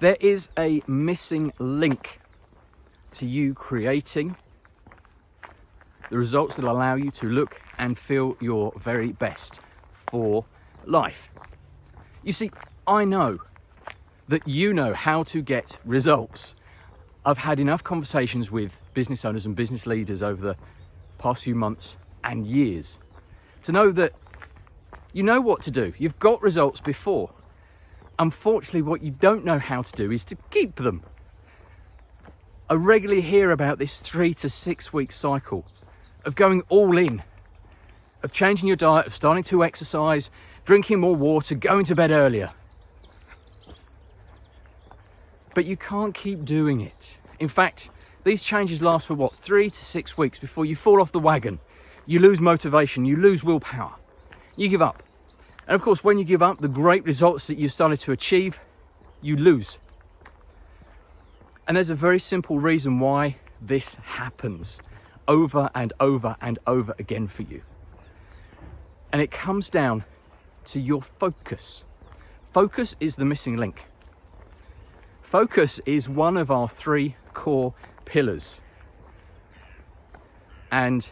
There is a missing link to you creating the results that allow you to look and feel your very best for life. You see, I know that you know how to get results. I've had enough conversations with business owners and business leaders over the past few months and years to know that you know what to do. You've got results before. Unfortunately, what you don't know how to do is to keep them. I regularly hear about this 3 to 6 week cycle of going all in, of changing your diet, of starting to exercise, drinking more water, going to bed earlier. But you can't keep doing it. In fact, these changes last for 3 to 6 weeks before you fall off the wagon. You lose motivation, you lose willpower, you give up. And of course, when you give up, the great results that you started to achieve, you lose. And there's a very simple reason why this happens over and over and over again for you. And it comes down to your focus. Focus is the missing link. Focus is one of our 3 core pillars. And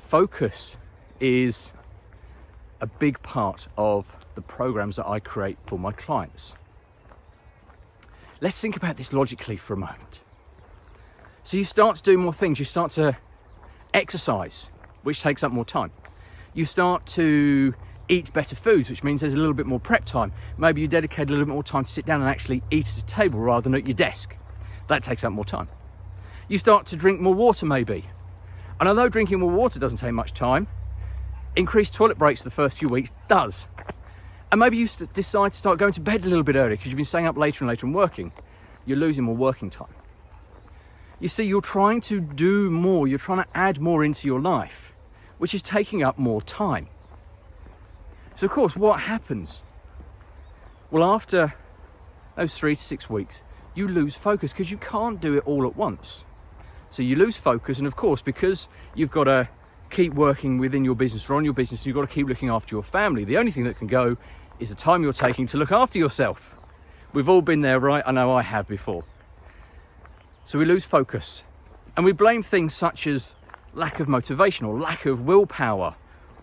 focus is a big part of the programs that I create for my clients. Let's think about this logically for a moment. So you start to do more things. You start to exercise, which takes up more time. You start to eat better foods, which means there's a little bit more prep time. Maybe you dedicate a little bit more time to sit down and actually eat at a table rather than at your desk. That takes up more time. You start to drink more water maybe. And although drinking more water doesn't take much time, increased toilet breaks the first few weeks does. And maybe you decide to start going to bed a little bit earlier because you've been staying up later and later and working. You're losing more working time. You see, you're trying to do more. You're trying to add more into your life, which is taking up more time. So of course, what happens? Well, after those 3 to 6 weeks, you lose focus because you can't do it all at once. So you lose focus, and of course, because you've got to keep working within your business or on your business, you've got to keep looking after your family. The only thing that can go is the time you're taking to look after yourself. We've all been there, right? I know I have before. So we lose focus, and we blame things such as lack of motivation or lack of willpower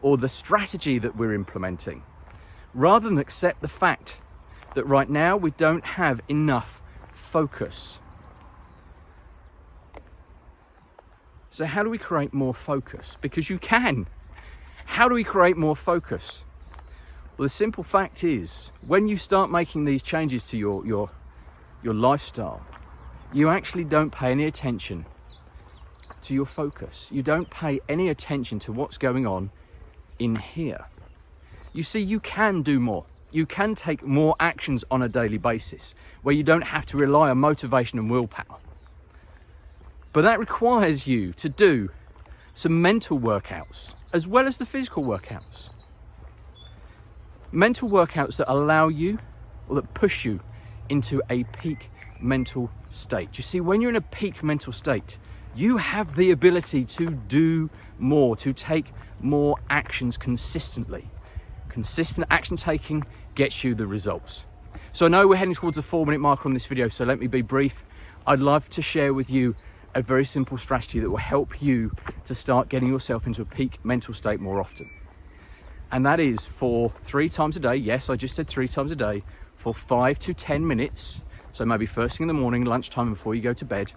or the strategy that we're implementing, rather than accept the fact that right now we don't have enough focus. So how do we create more focus? Because you can. How do we create more focus? Well, the simple fact is, when you start making these changes to your lifestyle, you actually don't pay any attention to your focus. You don't pay any attention to what's going on in here. You see, you can do more. You can take more actions on a daily basis where you don't have to rely on motivation and willpower. But that requires you to do some mental workouts as well as the physical workouts. Mental workouts that allow you, or that push you into a peak mental state. You see, when you're in a peak mental state, you have the ability to do more, to take more actions consistently. Consistent action taking gets you the results. So I know we're heading towards the 4-minute mark on this video, so let me be brief. I'd love to share with you a very simple strategy that will help you to start getting yourself into a peak mental state more often. And that is for 3 times a day. Yes, I just said 3 times a day, for 5 to 10 minutes. So maybe first thing in the morning, lunchtime, before you go to bed.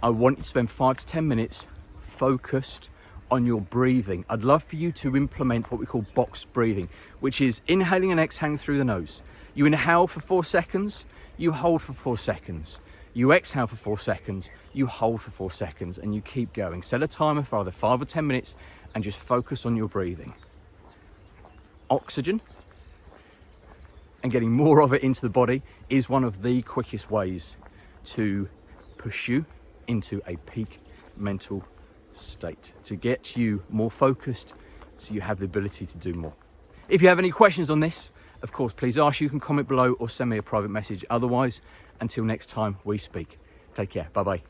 I want you to spend 5 to 10 minutes focused on your breathing. I'd love for you to implement what we call box breathing, which is inhaling and exhaling through the nose. You inhale for 4 seconds, you hold for 4 seconds. You exhale for 4 seconds, you hold for 4 seconds, and you keep going. Set a timer for either 5 or 10 minutes and just focus on your breathing. Oxygen and getting more of it into the body is one of the quickest ways to push you into a peak mental state, to get you more focused so you have the ability to do more. If you have any questions on this, of course, please ask. You can comment below or send me a private message. Otherwise, until next time we speak, take care. Bye-bye.